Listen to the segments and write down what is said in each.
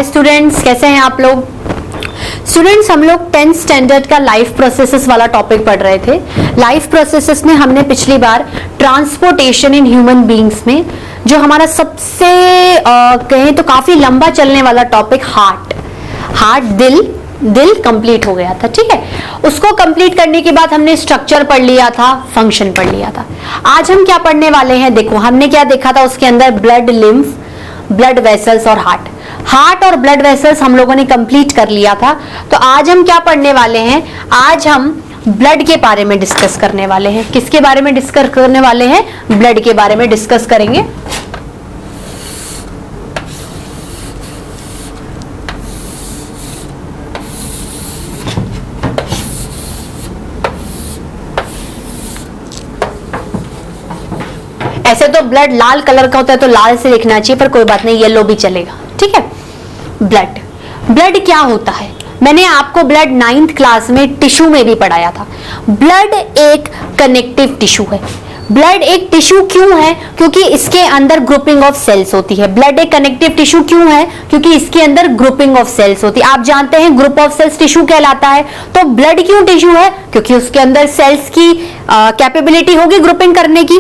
Hi students, कैसे हैं आप लोग। स्टूडेंट्स, हम लोग 10th स्टैंडर्ड का लाइफ प्रोसेसेस वाला टॉपिक पढ़ रहे थे। लाइफ प्रोसेसेस में हमने पिछली बार ट्रांसपोर्टेशन इन ह्यूमन बींग्स में जो हमारा सबसे कहें तो काफी लंबा चलने वाला टॉपिक हार्ट दिल कंप्लीट हो गया था। ठीक है, उसको कंप्लीट करने के बाद हमने स्ट्रक्चर पढ़ लिया था, फंक्शन पढ़ लिया था। आज हम क्या पढ़ने वाले हैं, देखो हमने क्या देखा था, उसके अंदर ब्लड, लिम्फ, ब्लड वेसल्स और हार्ट और ब्लड वेसल्स हम लोगों ने कंप्लीट कर लिया था। तो आज हम क्या पढ़ने वाले हैं, आज हम ब्लड के बारे में डिस्कस करने वाले हैं। किसके बारे में डिस्कस करने वाले हैं, ब्लड के बारे में डिस्कस करेंगे। ऐसे तो ब्लड लाल कलर का होता है तो लाल से लिखना चाहिए, पर कोई बात नहीं, येलो भी चलेगा। ठीक है, ब्लड क्या होता है, मैंने आपको ब्लड 9th क्लास में टिश्यू में भी पढ़ाया था। ब्लड एक कनेक्टिव टिश्यू है। ब्लड एक टिश्यू क्यों है, क्योंकि इसके अंदर ग्रुपिंग ऑफ सेल्स होती है। ब्लड एक कनेक्टिव टिश्यू क्यों है, क्योंकि इसके अंदर ग्रुपिंग ऑफ सेल्स होती है। आप जानते हैं ग्रुप ऑफ सेल्स टिश्यू कहलाता है। तो ब्लड क्यों टिश्यू है, क्योंकि उसके अंदर सेल्स की कैपेबिलिटी होगी ग्रुपिंग करने की।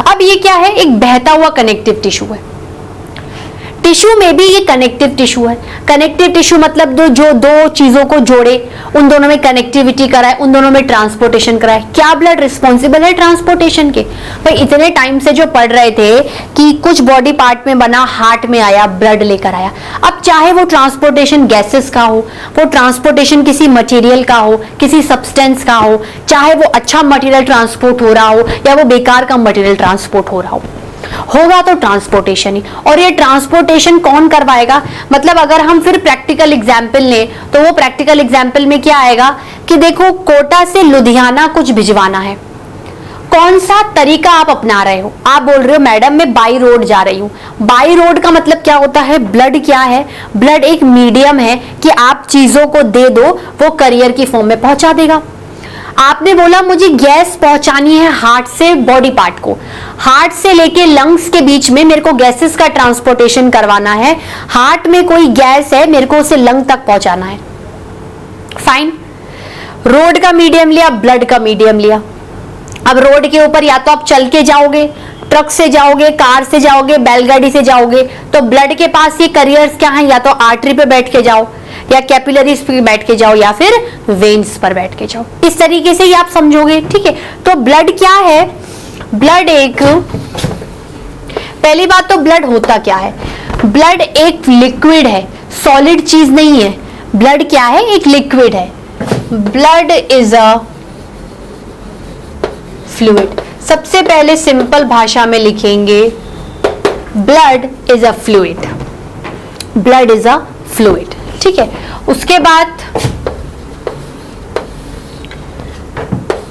अब ये क्या है, एक बहता हुआ कनेक्टिव टिश्यू है। टिश्यू में भी ये कनेक्टिव टिश्यू है। कनेक्टिव टिश्यू मतलब जो दो चीजों को जोड़े, उन दोनों में कनेक्टिविटी कराए, उन दोनों में ट्रांसपोर्टेशन कराए। क्या ब्लड रिस्पॉन्सिबल है ट्रांसपोर्टेशन के। भाई इतने टाइम से जो पढ़ रहे थे कि कुछ बॉडी पार्ट में बना, हार्ट में आया, ब्लड लेकर आया। अब चाहे वो ट्रांसपोर्टेशन गैसेस का हो, वो ट्रांसपोर्टेशन किसी मटेरियल का हो, किसी सब्सटेंस का हो, चाहे वो अच्छा मटेरियल ट्रांसपोर्ट हो रहा हो या वो बेकार का मटेरियल ट्रांसपोर्ट हो रहा होगा तो ट्रांसपोर्टेशन ही। और ये ट्रांसपोर्टेशन कौन करवाएगा, मतलब अगर हम फिर प्रैक्टिकल एग्जाम्पल लें तो वो प्रैक्टिकल एग्जाम्पल में क्या आएगा कि देखो कोटा से लुधियाना कुछ भिजवाना है। कौन सा तरीका आप अपना रहे हो, आप बोल रहे हो मैडम मैं बाई रोड जा रही हूं। बाई रोड का मतलब क्या होता है, ब्लड क्या है, ब्लड एक मीडियम है कि आप चीजों को दे दो, वो करियर की फॉर्म में पहुंचा देगा। आपने बोला मुझे गैस पहुंचानी है हार्ट से बॉडी पार्ट को, हार्ट से लेके लंग्स के बीच में मेरे को गैसेस का ट्रांसपोर्टेशन करवाना है। हार्ट में कोई गैस है, मेरे को उसे लंग तक पहुंचाना है। फाइन, रोड का मीडियम लिया, ब्लड का मीडियम लिया। अब रोड के ऊपर या तो आप चल के जाओगे, ट्रक से जाओगे, कार से जाओगे, बैलगाड़ी से जाओगे, तो ब्लड के पास ये करियर्स क्या है, या तो आर्टरी पे बैठ के जाओ, या कैपिलरीज पे बैठ के जाओ, या फिर वेन्स पर बैठ के जाओ। इस तरीके से ही आप समझोगे। ठीक है, तो ब्लड क्या है, ब्लड एक, पहली बात तो ब्लड होता क्या है, ब्लड एक लिक्विड है, सॉलिड चीज नहीं है। ब्लड क्या है, एक लिक्विड है। Blood is a fluid. सबसे पहले सिंपल भाषा में लिखेंगे, blood is a fluid. Blood is a fluid. ठीक है, उसके बाद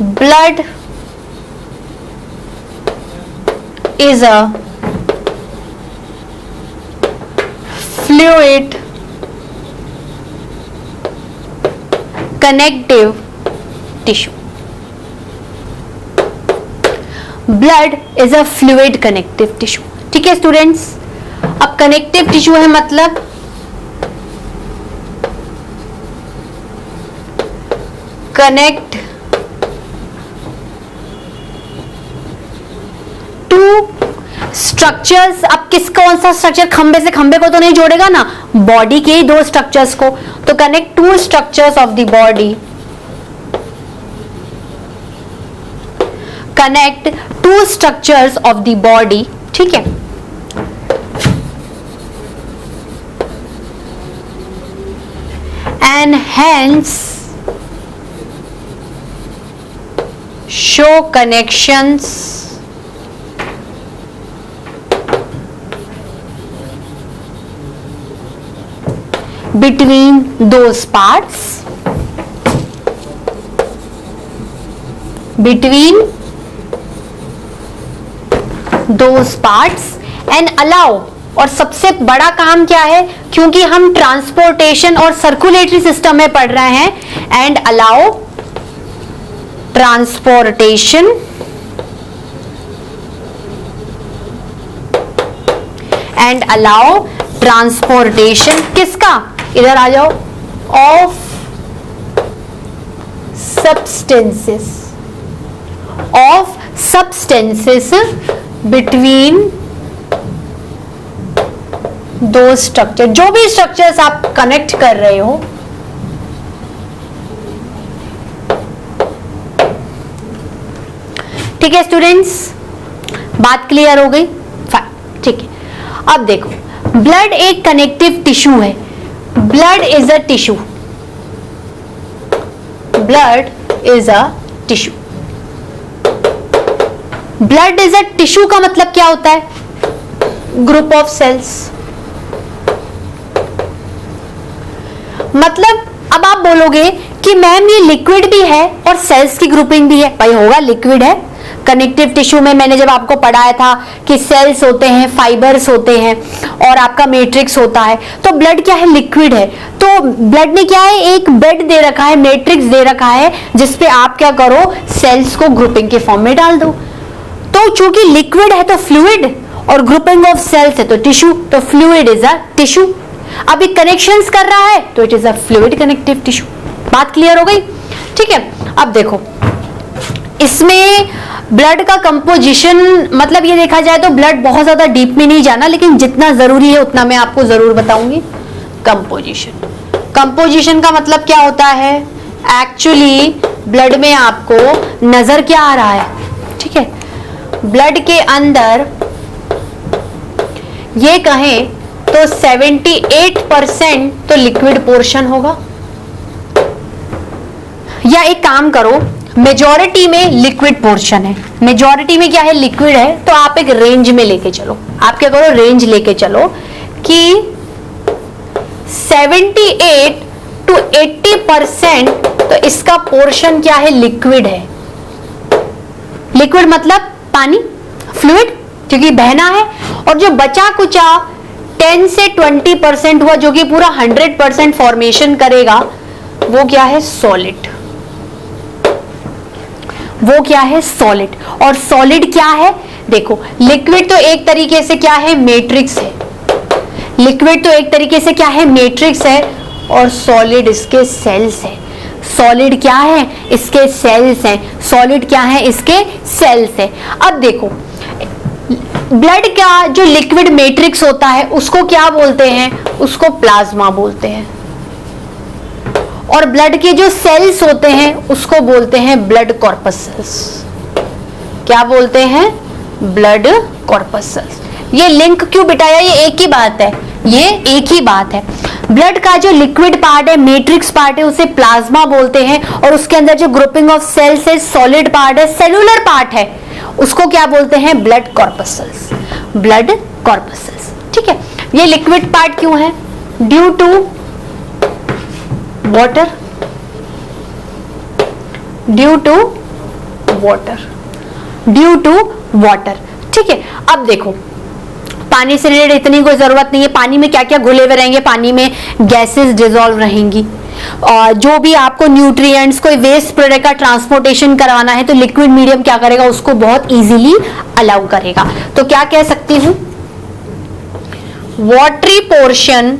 blood is a fluid connective tissue. Blood is a fluid connective tissue. ठीक है स्टूडेंट्स, अब कनेक्टिव टिश्यू है मतलब कनेक्ट टू स्ट्रक्चर्स। अब कौन सा स्ट्रक्चर, खंबे से खंबे को तो नहीं जोड़ेगा ना, बॉडी के ही दो स्ट्रक्चर्स को, तो connect to structures of the body, connect to structures of the body. ठीक है, and hence show connections between those parts, and allow। और सबसे बड़ा काम क्या है, क्योंकि हम ट्रांसपोर्टेशन और सर्कुलेटरी सिस्टम में पढ़ रहे हैं, and allow transportation and allow transportation किसका, इधर आ जाओ, ऑफ substances between दो स्ट्रक्चर, जो भी स्ट्रक्चर्स आप कनेक्ट कर रहे हो, ठीक है स्टूडेंट्स, बात क्लियर हो गई, ठीक है। अब देखो, ब्लड एक कनेक्टिव टिश्यू है, blood is a tissue, blood is a tissue. Blood is a tissue का मतलब क्या होता है, ग्रुप ऑफ सेल्स। मतलब अब आप बोलोगे कि मैम ये लिक्विड भी है और सेल्स की ग्रुपिंग भी है, भाई होगा, लिक्विड है। कनेक्टिव टिश्यू में मैंने जब आपको पढ़ाया था कि सेल्स होते हैं, फाइबर्स होते हैं और आपका मैट्रिक्स होता है, तो ब्लड क्या है, लिक्विड है। तो ब्लड में क्या है, एक बेड दे रखा है, मैट्रिक्स दे रखा है, जिसपे आप क्या करो, सेल्स को ग्रुपिंग के फॉर्म में डाल दो। तो चूंकि लिक्विड है तो फ्लूइड, और ग्रुपिंग ऑफ सेल्स है तो टिश्यू, तो फ्लूइड इज अ टिश्यू। अब ये कनेक्शंस कर रहा है तो it is a fluid connective tissue. बात क्लियर हो गई, ठीक है। अब देखो, इसमें ब्लड का कंपोजिशन, मतलब ये देखा जाए तो ब्लड बहुत ज्यादा डीप में नहीं जाना, लेकिन जितना जरूरी है उतना मैं आपको जरूर बताऊंगी। कंपोजिशन का मतलब क्या होता है, एक्चुअली ब्लड में आपको नजर क्या आ रहा है, ठीक है। ब्लड के अंदर ये कहें तो 78% तो लिक्विड पोर्शन होगा, या एक काम करो, मेजॉरिटी में लिक्विड पोर्शन है, मेजॉरिटी में क्या है, लिक्विड है। तो आप एक रेंज में लेके चलो, आप क्या करो, रेंज लेके चलो कि 78 to 80% तो इसका पोर्शन क्या है, लिक्विड है। लिक्विड मतलब पानी, फ्लूइड, क्योंकि बहना है। और जो बचा कुचा 10 से 20% हुआ, जो कि पूरा 100% फॉर्मेशन करेगा, वो क्या है, सॉलिड। वो क्या है, सॉलिड। और सॉलिड क्या है, देखो, लिक्विड तो एक तरीके से क्या है, मैट्रिक्स है। लिक्विड तो एक तरीके से क्या है, मैट्रिक्स है, और सॉलिड इसके सेल्स है। सॉलिड क्या है, इसके सेल्स हैं। सॉलिड क्या है, इसके सेल्स है। अब देखो, ब्लड का जो लिक्विड मैट्रिक्स होता है उसको क्या बोलते हैं, उसको प्लाज्मा बोलते हैं। और ब्लड के जो सेल्स होते हैं उसको बोलते हैं ब्लड कॉर्पसल्स। क्या बोलते हैं, ब्लड कॉर्पसल्स। ये लिंक क्यों बिठाया, ये एक ही बात है, ये एक ही बात है। ब्लड का जो लिक्विड पार्ट है, मैट्रिक्स पार्ट है, उसे प्लाज्मा बोलते हैं। और उसके अंदर जो ग्रुपिंग ऑफ सेल्स है, सॉलिड पार्ट है, सेलुलर पार्ट है, उसको क्या बोलते हैं, ब्लड कॉर्पसल्स। ब्लड कॉर्पसल्स, ठीक है। ये लिक्विड पार्ट क्यों है, due to water, due to water, due to water, ठीक है। अब देखो, पानी से रिलेटेड इतनी कोई जरूरत नहीं है। पानी में क्या क्या घुले हुए रहेंगे, पानी में गैसेस डिसॉल्व रहेंगी, और जो भी आपको न्यूट्रिएंट्स, कोई वेस्ट प्रोडक्ट का ट्रांसपोर्टेशन करवाना है तो लिक्विड मीडियम क्या करेगा, उसको बहुत इजीली अलाउ करेगा। तो क्या कह सकती हूं, watery portion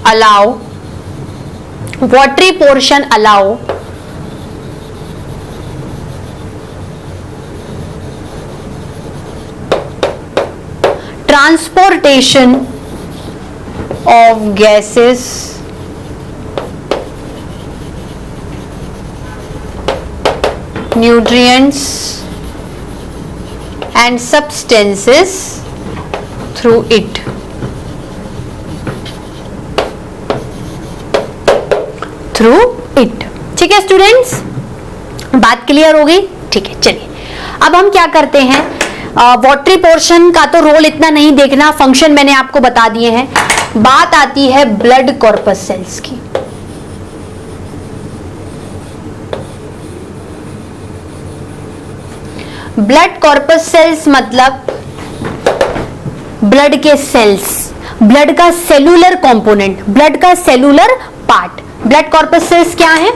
allow, watery portion allow transportation of gases nutrients and substances through it, through it। ठीक है स्टूडेंट्स, बात क्लियर हो गई, ठीक है। चलिए अब हम क्या करते हैं, वाटरी पोर्शन का तो रोल इतना नहीं देखना, फंक्शन मैंने आपको बता दिए हैं। बात आती है ब्लड कॉर्पस सेल्स की। ब्लड कॉर्पस सेल्स मतलब ब्लड के सेल्स, ब्लड का सेलुलर कंपोनेंट, ब्लड का cellular part. Blood corpus cells क्या है,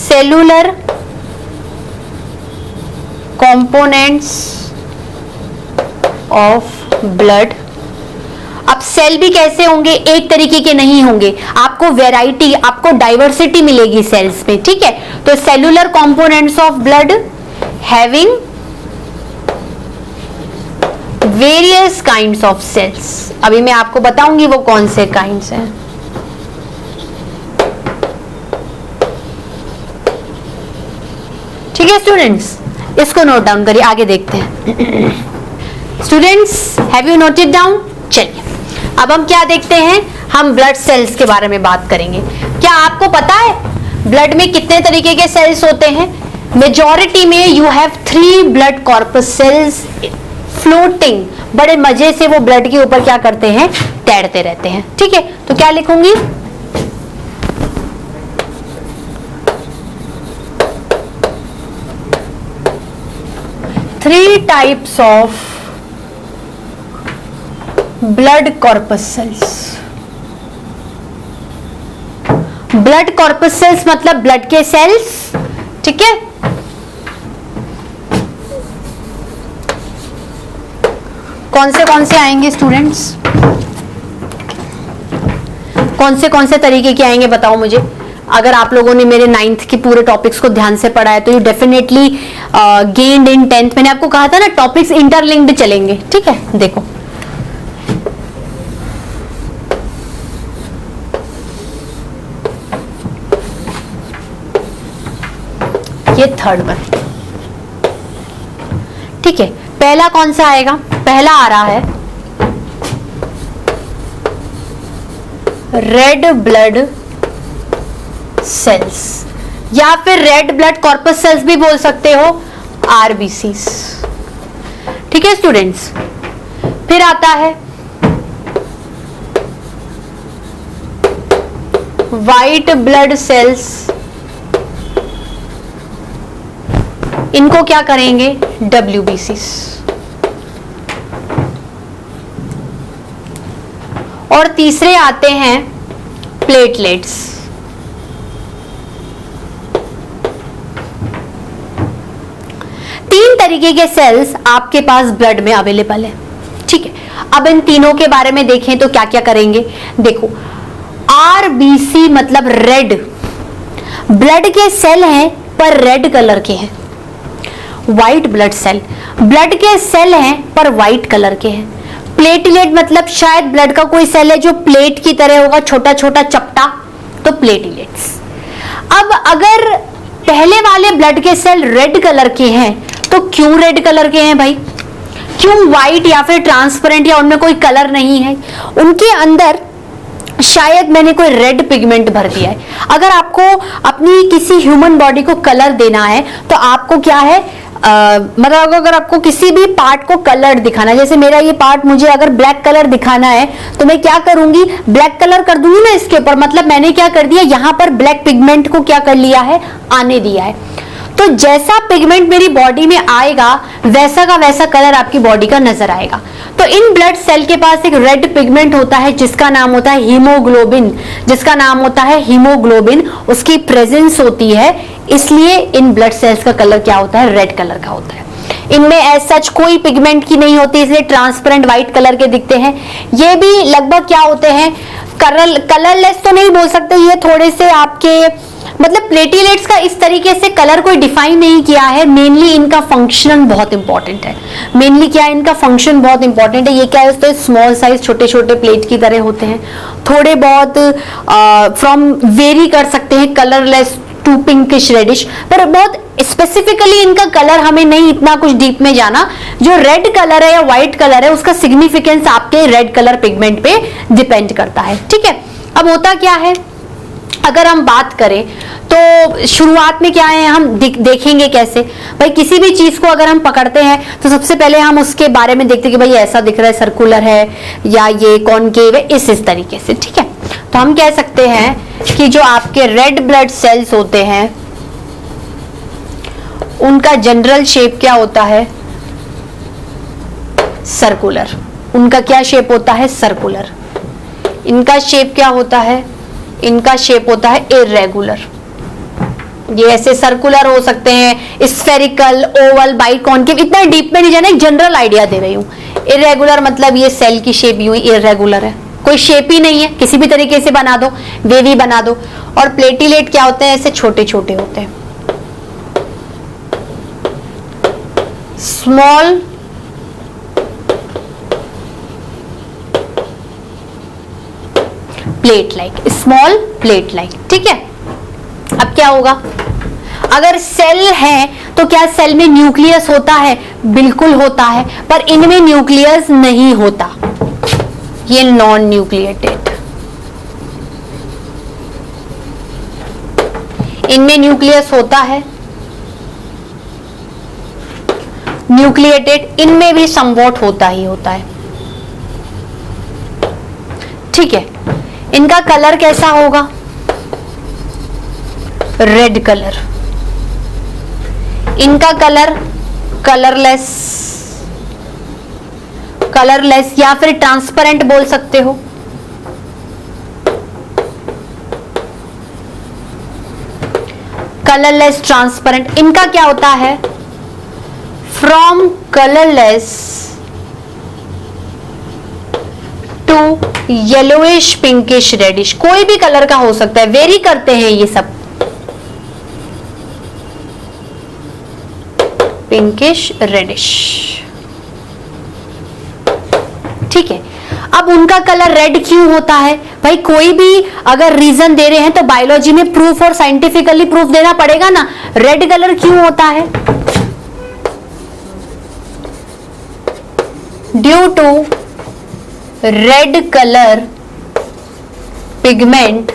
सेलुलर कंपोनेंट्स ऑफ ब्लड। अब सेल भी कैसे होंगे, एक तरीके के नहीं होंगे, आपको वैरायटी, आपको डाइवर्सिटी मिलेगी सेल्स में, ठीक है। तो cellular components of blood having various kinds of cells. अभी मैं आपको बताऊंगी वो कौन से काइंड्स हैं। ठीक है स्टूडेंट्स, इसको नोट डाउन करिए, आगे देखते हैं। Students have you noted down? चलिए अब हम क्या देखते हैं, हम ब्लड सेल्स के बारे में बात करेंगे। क्या आपको पता है ब्लड में कितने तरीके के सेल्स होते हैं? मेजॉरिटी में you have 3 blood corpus cells floating. बड़े मजे से वो ब्लड के ऊपर क्या करते हैं, तैरते रहते हैं, ठीक है। तो क्या लिखूंगी, three types of blood corpus cells. Blood corpus cells मतलब ब्लड के सेल्स, ठीक है। कौन से आएंगे स्टूडेंट्स, कौन से तरीके के आएंगे बताओ मुझे। अगर आप लोगों ने मेरे 9th के पूरे टॉपिक्स को ध्यान से पढ़ा है तो you definitely gained in 10th। मैंने आपको कहा था ना टॉपिक्स इंटरलिंक्ड चलेंगे, ठीक है। देखो ये थर्ड वन, ठीक है। पहला कौन सा आएगा, पहला आ रहा है रेड ब्लड सेल्स, या फिर रेड ब्लड कॉर्पस सेल्स भी बोल सकते हो, आरबीसीस, ठीक है स्टूडेंट्स। फिर आता है वाइट ब्लड सेल्स, इनको क्या करेंगे, डब्ल्यूबीसीस। और तीसरे आते हैं प्लेटलेट्स। तीन तरीके के सेल्स आपके पास ब्लड में अवेलेबल है, ठीक है। अब इन तीनों के बारे में देखें तो क्या क्या करेंगे। देखो आरबीसी मतलब रेड, ब्लड के सेल हैं पर रेड कलर के हैं। व्हाइट ब्लड सेल, ब्लड के सेल हैं पर व्हाइट कलर के हैं। प्लेटलेट मतलब शायद ब्लड का कोई सेल है जो प्लेट की तरह होगा, छोटा छोटा चपटा, तो प्लेटलेट्स। अब अगर पहले वाले ब्लड के सेल रेड कलर के हैं तो क्यों रेड कलर के हैं भाई, क्यों व्हाइट या फिर ट्रांसपेरेंट या उनमें कोई कलर नहीं है? उनके अंदर शायद मैंने कोई रेड पिगमेंट भर दिया है। अगर आपको अपनी किसी ह्यूमन बॉडी को कलर देना है तो आपको क्या है, मतलब अगर आपको किसी भी पार्ट को कलर दिखाना है, जैसे मेरा ये पार्ट मुझे अगर ब्लैक कलर दिखाना है तो मैं क्या करूंगी, ब्लैक कलर कर दूंगी ना इसके ऊपर, मतलब मैंने क्या कर दिया, यहां पर ब्लैक पिगमेंट को क्या कर लिया है, आने दिया है। तो जैसा पिगमेंट मेरी बॉडी में आएगा वैसा का वैसा कलर आपकी बॉडी का नजर आएगा। तो इन ब्लड सेल के पास एक रेड पिगमेंट होता है जिसका नाम होता है हीमोग्लोबिन, जिसका नाम होता है हीमोग्लोबिन, उसकी प्रेजेंस होती है, इसलिए इन ब्लड सेल्स का कलर क्या होता है, रेड कलर का होता है। इनमें एज सच कोई पिगमेंट की नहीं होती, इसलिए ट्रांसपेरेंट व्हाइट कलर के दिखते हैं। ये भी लगभग क्या होते हैं, कलरलेस तो नहीं बोल सकते, ये थोड़े से आपके मतलब प्लेटलेट्स का इस तरीके से कलर कोई डिफाइन नहीं किया है। मेनली इनका फंक्शन बहुत इंपॉर्टेंट है, मेनली क्या है, इनका फंक्शन बहुत इंपॉर्टेंट है। ये क्या है, तो स्मॉल साइज छोटे छोटे प्लेट की तरह होते हैं, थोड़े बहुत फ्रॉम वेरी कर सकते हैं, कलरलेस टू पिंकिश रेडिश, पर बहुत स्पेसिफिकली इनका कलर हमें नहीं इतना कुछ डीप में जाना। जो रेड कलर है या व्हाइट कलर है उसका सिग्निफिकेंस आपके रेड कलर पिगमेंट पे डिपेंड करता है, ठीक है। अब होता क्या है, अगर हम बात करें तो शुरुआत में क्या है, हम देखेंगे कैसे भाई, किसी भी चीज को अगर हम पकड़ते हैं तो सबसे पहले हम उसके बारे में देखते हैं कि भाई ऐसा दिख रहा है, सर्कुलर है या ये कॉनकेव है, इस तरीके से, ठीक है। तो हम कह सकते हैं कि जो आपके रेड ब्लड सेल्स होते हैं उनका जनरल शेप क्या होता है, सर्कुलर। उनका क्या शेप होता है, सर्कुलर। इनका शेप क्या होता है, इनका शेप होता है इर्रेगुलर। ये ऐसे सर्कुलर हो सकते हैं, स्फेरिकल, ओवल, बाइकॉन्केव, इतना डीप में नहीं जाना, एक जनरल आइडिया दे रही हूँ। इरेगुलर मतलब ये सेल की शेप यूं इरेगुलर है, कोई शेप ही नहीं है, किसी भी तरीके से बना दो, वेवी बना दो। और प्लेटिलेट क्या होते हैं, ऐसे छोटे छोटे होते हैं, small plate like, small plate like, ठीक है। अब क्या होगा, अगर सेल है तो क्या सेल में न्यूक्लियस होता है? बिल्कुल होता है, पर इनमें न्यूक्लियस नहीं होता, ये नॉन न्यूक्लिएटेड। इनमें न्यूक्लियस होता है, न्यूक्लिएटेड इनमें भी समवॉट होता ही होता है, ठीक है। इनका कलर कैसा होगा? Red colour. इनका कलर कलरलेस, कलरलेस या फिर ट्रांसपेरेंट बोल सकते हो। Colourless, transparent. इनका क्या होता है? From colourless to yellowish, pinkish, reddish, कोई भी कलर का हो सकता है, वेरी करते हैं ये सब। पिंकिश, रेडिश, ठीक है। अब उनका कलर रेड क्यों होता है भाई? कोई भी अगर रीजन दे रहे हैं तो बायोलॉजी में प्रूफ और साइंटिफिकली प्रूफ देना पड़ेगा ना। रेड कलर क्यों होता है? Due to red colour pigment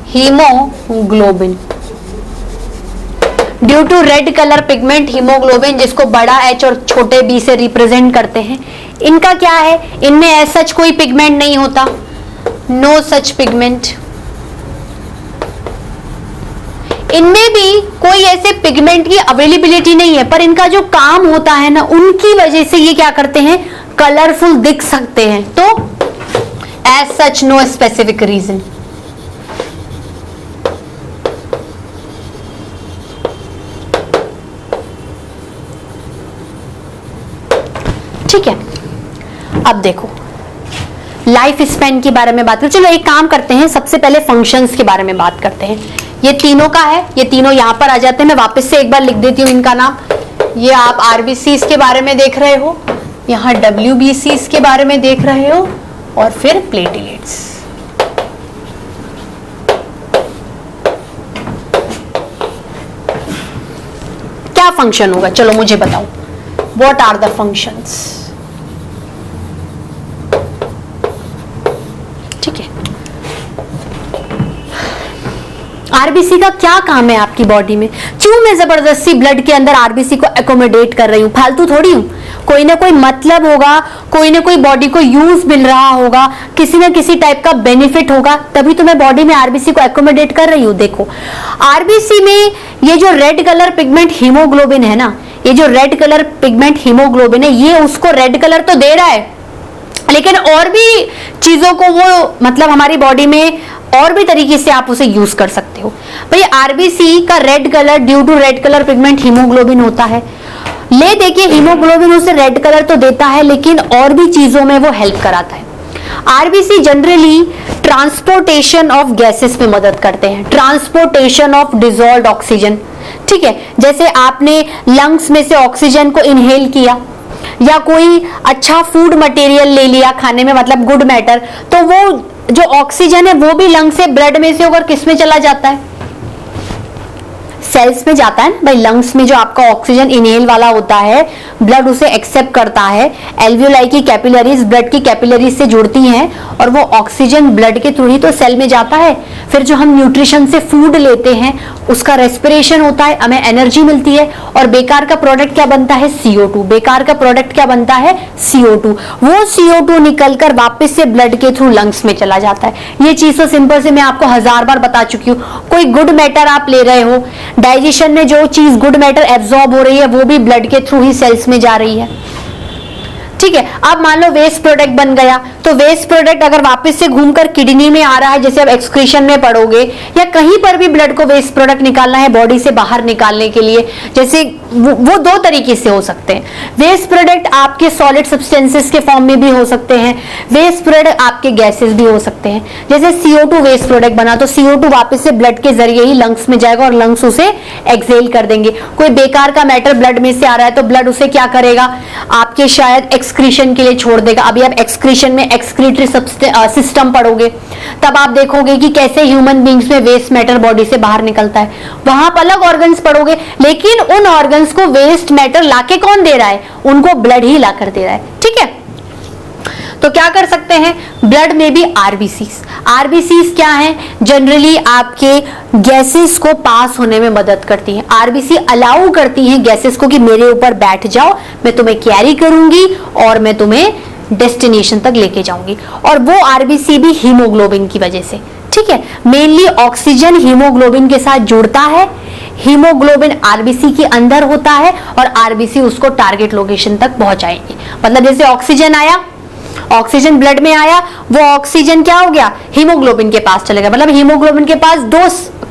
haemoglobin. Due to red colour pigment haemoglobin, जिसको बड़ा एच और छोटे बी से रिप्रेजेंट करते हैं। इनका क्या है? इनमें ऐसा सच कोई पिगमेंट नहीं होता, नो सच पिगमेंट। इनमें भी कोई ऐसे पिगमेंट की अवेलेबिलिटी नहीं है, पर इनका जो काम होता है ना, उनकी वजह से ये क्या करते हैं? कलरफुल दिख सकते हैं। तो as such no specific reason. ठीक है। अब देखो लाइफ स्पैन के बारे में बात करें। चलो एक काम करते हैं, सबसे पहले फंक्शंस के बारे में बात करते हैं। ये तीनों का है, ये तीनों यहां पर आ जाते हैं। मैं वापस से एक बार लिख देती हूं इनका नाम। ये आप आरबीसीज के बारे में देख रहे हो, यहां डब्ल्यूबीसीज के बारे में देख रहे हो, और फिर प्लेटलेट्स। क्या फंक्शन होगा? चलो मुझे बताओ, व्हाट आर द फंक्शंस? ठीक है, आरबीसी का क्या काम है आपकी बॉडी में? क्यों मैं जबरदस्ती ब्लड के अंदर आरबीसी को एकोमोडेट कर रही हूं? फालतू थोड़ी हूं, कोई ना कोई मतलब होगा, कोई ना कोई बॉडी को यूज मिल रहा होगा, किसी ना किसी टाइप का बेनिफिट होगा, तभी तो मैं बॉडी में आरबीसी को एकोमोडेट कर रही हूं। देखो आरबीसी में ये जो रेड कलर पिगमेंट हीमोग्लोबिन है ना, ये जो रेड कलर पिगमेंट हीमोग्लोबिन है, ये उसको रेड कलर तो दे रहा है, लेकिन और भी चीजों को वो मतलब हमारी बॉडी में और भी तरीके से आप उसे यूज कर सकते हो। भाई आरबीसी का red colour due to red colour pigment haemoglobin होता है। ले देखिए हीमोग्लोबिन उसे रेड कलर तो देता है, लेकिन और भी चीजों में वो हेल्प कराता है। RBC generally transportation of gases में मदद करते हैं, ट्रांसपोर्टेशन ऑफ डिसॉल्व्ड ऑक्सीजन। ठीक है, जैसे आपने लंग्स में से ऑक्सीजन को इनहेल किया या कोई अच्छा फूड मटेरियल ले लिया खाने में, मतलब गुड मैटर, तो वो जो ऑक्सीजन है वो भी लंग से ब्लड में से होकर किस में चला जाता है? सेल्स में जाता है भाई। लंग्स में जो आपका ऑक्सीजन इनहेल वाला होता है, ब्लड उसे एक्सेप्ट करता है। एल्वियोलाई की कैपिलरीज ब्लड की कैपिलरीज से जुड़ती हैं और वो ऑक्सीजन ब्लड के थ्रू ही तो सेल में जाता है। फिर जो हम न्यूट्रिशन से फूड लेते हैं उसका रेस्पिरेशन होता है, हमें एनर्जी मिलती है, और बेकार का प्रोडक्ट क्या बनता है? CO2। बेकार का प्रोडक्ट क्या बनता है? CO2। वो CO2 निकलकर वापस से ब्लड के थ्रू लंग्स में चला जाता है। ये चीज तो सिंपल से मैं आपको 1000 बार बता चुकी हूँ। कोई गुड मैटर आप ले रहे हो, डाइजेशन में जो चीज गुड मैटर एब्जॉर्ब हो रही है वो भी ब्लड के थ्रू ही सेल्स में जा रही है। ठीक है, अब मान लो वेस्ट प्रोडक्ट बन गया, तो तो वेस्ट प्रोडक्ट अगर वापस से घूमकर किडनी में आ रहा है, जैसे अब एक्सक्रीशन में पढ़ोगे, या कहीं पर भी ब्लड को वेस्ट प्रोडक्ट निकालना है बॉडी से बाहर निकालने के लिए, जैसे वो दो तरीके से हो सकते हैं। वेस्ट प्रोडक्ट आपके सॉलिड सब्सटेंसेस के फॉर्म में भी हो सकते हैं, वेस्ट प्रोडक्ट आपके गैसेस भी हो सकते हैं। जैसे CO2 वेस्ट प्रोडक्ट बना तो CO2 वापस से ब्लड के जरिए ही लंग्स में जाएगा और लंग्स उसे एक्सहेल कर देंगे। कोई बेकार का मैटर ब्लड में से आ रहा है तो ब्लड उसे क्या करेगा, आपके शायद एक्सक्रीशन के लिए छोड़ देगा। अभी आप एक्सक्रीशन में एक्सक्रीटरी सिस्टम पढ़ोगे, तब आप देखोगे कि कैसे ह्यूमन बींग्स में वेस्ट मैटर बॉडी से बाहर निकलता है। वहां आप अलग ऑर्गन्स पढ़ोगे, लेकिन उन ऑर्गन्स को वेस्ट मैटर लाके कौन दे रहा है, उनको ब्लड ही लाकर दे रहा है। ठीक है, तो क्या कर सकते हैं, ब्लड में भी आरबीसीज क्या है, जनरली आपके गैसेस को पास होने में मदद करती हैं। आरबीसी अलाउ करती हैं गैसेस को कि मेरे ऊपर बैठ जाओ, मैं तुम्हें कैरी करूंगी और मैं तुम्हें डेस्टिनेशन तक लेके जाऊंगी। और वो आरबीसी भी हीमोग्लोबिन की वजह से। ठीक है, मेनली ऑक्सीजन हीमोग्लोबिन के साथ जुड़ता है, हीमोग्लोबिन आरबीसी के अंदर होता है और आरबीसी उसको टारगेट लोकेशन तक पहुंचाएंगे। मतलब जैसे ऑक्सीजन आया, ऑक्सीजन ब्लड में आया, वो ऑक्सीजन क्या हो गया, हीमोग्लोबिन के पास चले गया। मतलब हीमोग्लोबिन के पास दो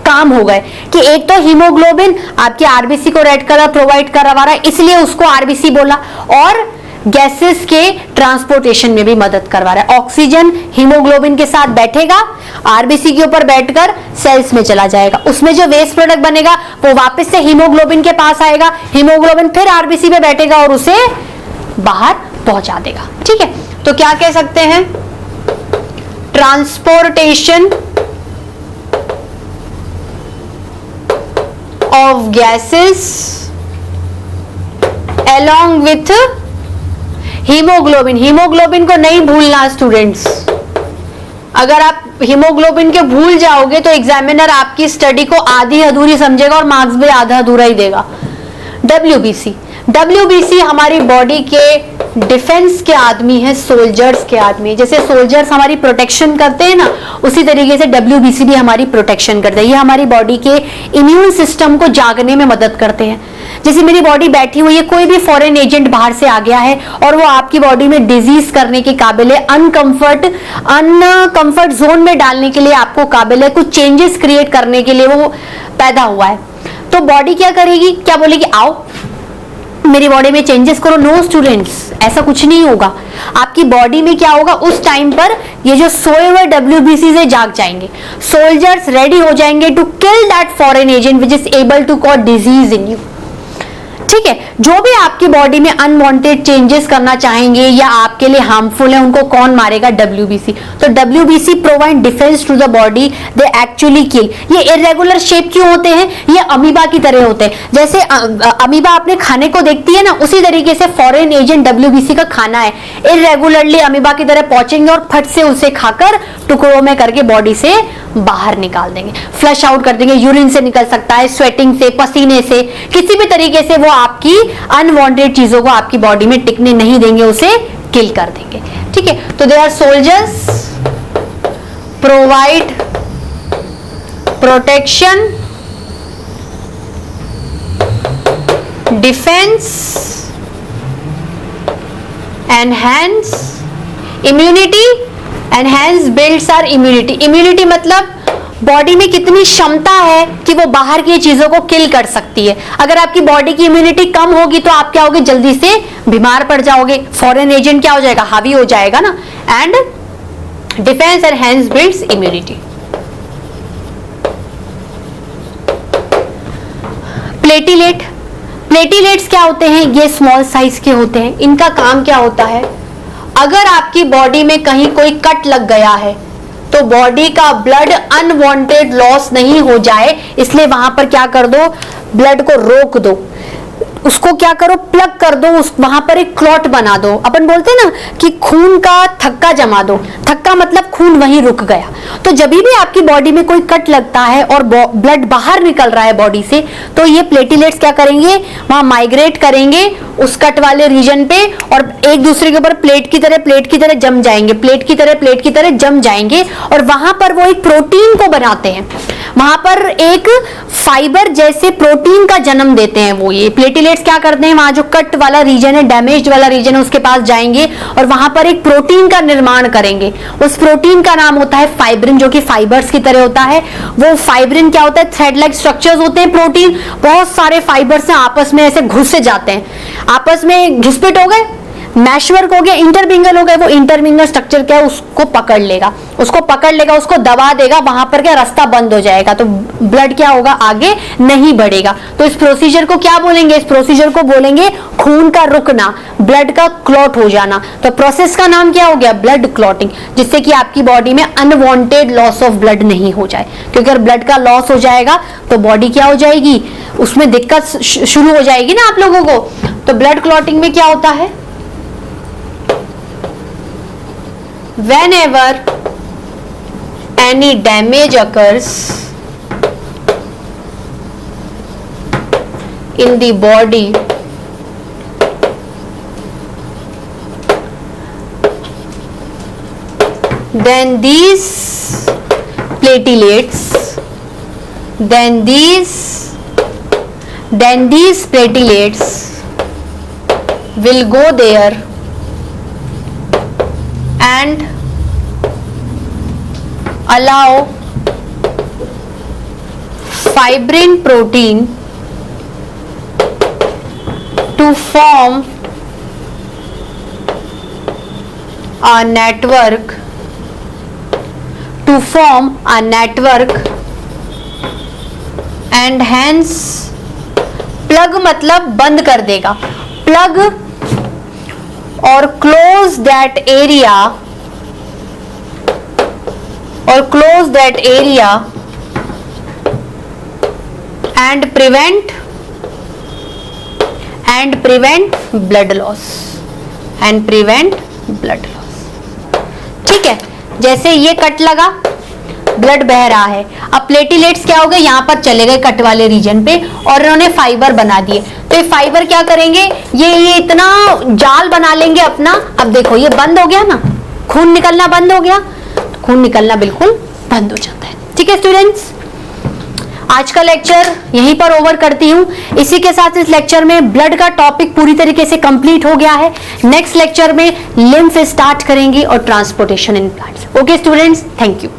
काम हो गए कि एक तो हीमोग्लोबिन आपके आरबीसी को रेड कलर प्रोवाइड करवा रहा है, इसलिए उसको आरबीसी बोला, और गैसेस के ट्रांसपोर्टेशन में भी मदद करवा रहा है। ऑक्सीजन हीमोग्लोबिन के साथ बैठेगा, आरबीसी के ऊपर बैठकर सेल्स में चला जाएगा, उसमें जो वेस्ट प्रोडक्ट बनेगा वो वापस से हीमोग्लोबिन के पास आएगा, हीमोग्लोबिन फिर आरबीसी पे बैठेगा और उसे बाहर पहुंचा देगा। ठीक है, तो क्या कह सकते हैं, transportation of gases along with haemoglobin. Haemoglobin को नहीं भूलना स्टूडेंट्स, अगर आप हीमोग्लोबिन के भूल जाओगे तो एग्जामिनर आपकी स्टडी को आधी अधूरी समझेगा और मार्क्स भी आधा अधूरा ही देगा। डब्ल्यूबीसी हमारी बॉडी के डिफेंस के आदमी है, सोल्जर्स के आदमी। जैसे सोल्जर्स हमारी प्रोटेक्शन करते हैं ना, उसी तरीके से डब्ल्यूबीसी भी हमारी प्रोटेक्शन करते हैं। ये हमारी बॉडी के इम्यून सिस्टम को जागने में मदद करते हैं। जैसे मेरी बॉडी बैठी हुई है, कोई भी फॉरेन एजेंट बाहर से आ गया है और वो आपकी बॉडी में डिजीज करने के काबिल है, अनकंफर्ट जोन में डालने के लिए आपको काबिल है, कुछ चेंजेस क्रिएट करने के लिए वो पैदा हुआ है, तो बॉडी क्या करेगी, क्या बोलेगी, आओ मेरी बॉडी में चेंजेस करो। नो स्टूडेंट्स, ऐसा कुछ नहीं होगा। आपकी बॉडी में क्या होगा, उस टाइम पर ये जो सोए हुए डब्ल्यूबीसी से जाग जाएंगे, सोल्जर्स रेडी हो जाएंगे to kill that foreign agent which is able to cause disease in you. ठीक है, जो भी आपकी बॉडी में अनवांटेड चेंजेस करना चाहेंगे या आपके लिए हार्मफुल है, उनको कौन मारेगा, डब्ल्यूबीसी। तो WBC provide defence to the body, they actually kill. ये इरेगुलर शेप क्यों होते हैं, ये अमीबा की तरह होते हैं। जैसे अमीबा अपने खाने को देखती है ना, उसी तरीके से फॉरेन एजेंट डब्ल्यूबीसी का खाना है, इरेगुलरली अमीबा की तरह पहुंचेंगे और फट से उसे खाकर टुकड़ों में करके बॉडी से बाहर निकाल देंगे, फ्लश आउट कर देंगे। यूरिन से निकल सकता है, स्वेटिंग से, पसीने से, किसी भी तरीके से वो आपकी अनवांटेड चीजों को आपकी बॉडी में टिकने नहीं देंगे, उसे किल कर देंगे। ठीक है, तो they are soldiers, provide protection, defence, enhance immunity, enhance builds our immunity. Immunity मतलब बॉडी में कितनी क्षमता है कि वो बाहर की चीजों को किल कर सकती है। अगर आपकी बॉडी की इम्यूनिटी कम होगी तो आप क्या होगे, जल्दी से बीमार पड़ जाओगे, फॉरेन एजेंट क्या हो जाएगा, हावी हो जाएगा ना। And defence enhance builds immunity. Platelet, platelets क्या होते हैं, ये स्मॉल साइज के होते हैं। इनका काम क्या होता है, अगर आपकी बॉडी में कहीं कोई कट लग गया है तो बॉडी का ब्लड अनवांटेड लॉस नहीं हो जाए, इसलिए वहां पर क्या कर दो, ब्लड को रोक दो, उसको क्या करो, प्लग कर दो, उस वहां पर एक क्लॉट बना दो। अपन बोलते हैं ना कि खून का थक्का जमा दो, थक्का मतलब खून वहीं रुक गया। तो जब भी आपकी बॉडी में कोई कट लगता है और ब्लड बाहर निकल रहा है बॉडी से, तो ये प्लेटिलेट्स क्या करेंगे, वहां करेंगे उस कट वाले रीजन पे और एक दूसरे के ऊपर प्लेट की तरह जम जाएंगे, प्लेट की तरह जम जाएंगे और वहां पर वो एक प्रोटीन को बनाते हैं, वहां पर एक फाइबर जैसे प्रोटीन का जन्म देते हैं। वो ये प्लेटिलेट्स प्लेटलेट्स क्या करते हैं, वहां जो कट वाला रीजन है, डैमेज्ड वाला रीजन है, उसके पास जाएंगे और वहां पर एक प्रोटीन का निर्माण करेंगे। उस प्रोटीन का नाम होता है फाइब्रिन, जो कि फाइबर्स की तरह होता है। वो फाइब्रिन क्या होता है, थ्रेड लाइक स्ट्रक्चर्स होते हैं प्रोटीन, बहुत सारे फाइबर्स आपस में ऐसे घुस से जाते हैं, आपस में घिसपिट हो गए, मैशवर्क हो गया, इंटरमिंगल हो गया। वो इंटरमिंगल स्ट्रक्चर क्या है, उसको पकड़ लेगा, उसको दबा देगा, वहां पर क्या रास्ता बंद हो जाएगा, तो ब्लड क्या होगा, आगे नहीं बढ़ेगा। तो इस प्रोसीजर को क्या बोलेंगे, इस प्रोसीजर को बोलेंगे खून का रुकना, ब्लड का क्लॉट हो जाना। तो प्रोसेस का नाम क्या हो गया, ब्लड क्लॉटिंग, जिससे कि आपकी बॉडी में अनवांटेड लॉस ऑफ ब्लड नहीं हो जाए, क्योंकि अगर ब्लड का लॉस हो जाएगा तो बॉडी क्या हो जाएगी, उसमें दिक्कत शुरू हो जाएगी ना आप लोगों को। तो ब्लड क्लॉटिंग में क्या होता है, whenever any damage occurs in the body, then these platelets will go there and allow fibrin protein to form a network and hence plug मतलब बंद कर देगा, plug or close that area and prevent blood loss ठीक है। जैसे ये cut लगा, blood बह रहा है, अब प्लेटिलेट्स क्या हो गए, यहां पर चले गए कट वाले रीजन पे और इन्होंने फाइबर बना दिए। तो ये फाइबर क्या करेंगे, ये इतना जाल बना लेंगे अपना। अब देखो ये बंद हो गया ना, खून निकलना बंद हो गया, तो खून निकलना बिल्कुल बंद हो जाता है। ठीक है स्टूडेंट्स, आज का लेक्चर यहीं पर ओवर करती हूँ। इसी के साथ इस लेक्चर में ब्लड का टॉपिक पूरी तरीके से कंप्लीट हो गया है। नेक्स्ट लेक्चर में लिम्फ स्टार्ट करेंगे और transportation in plants. Okay students, thank you.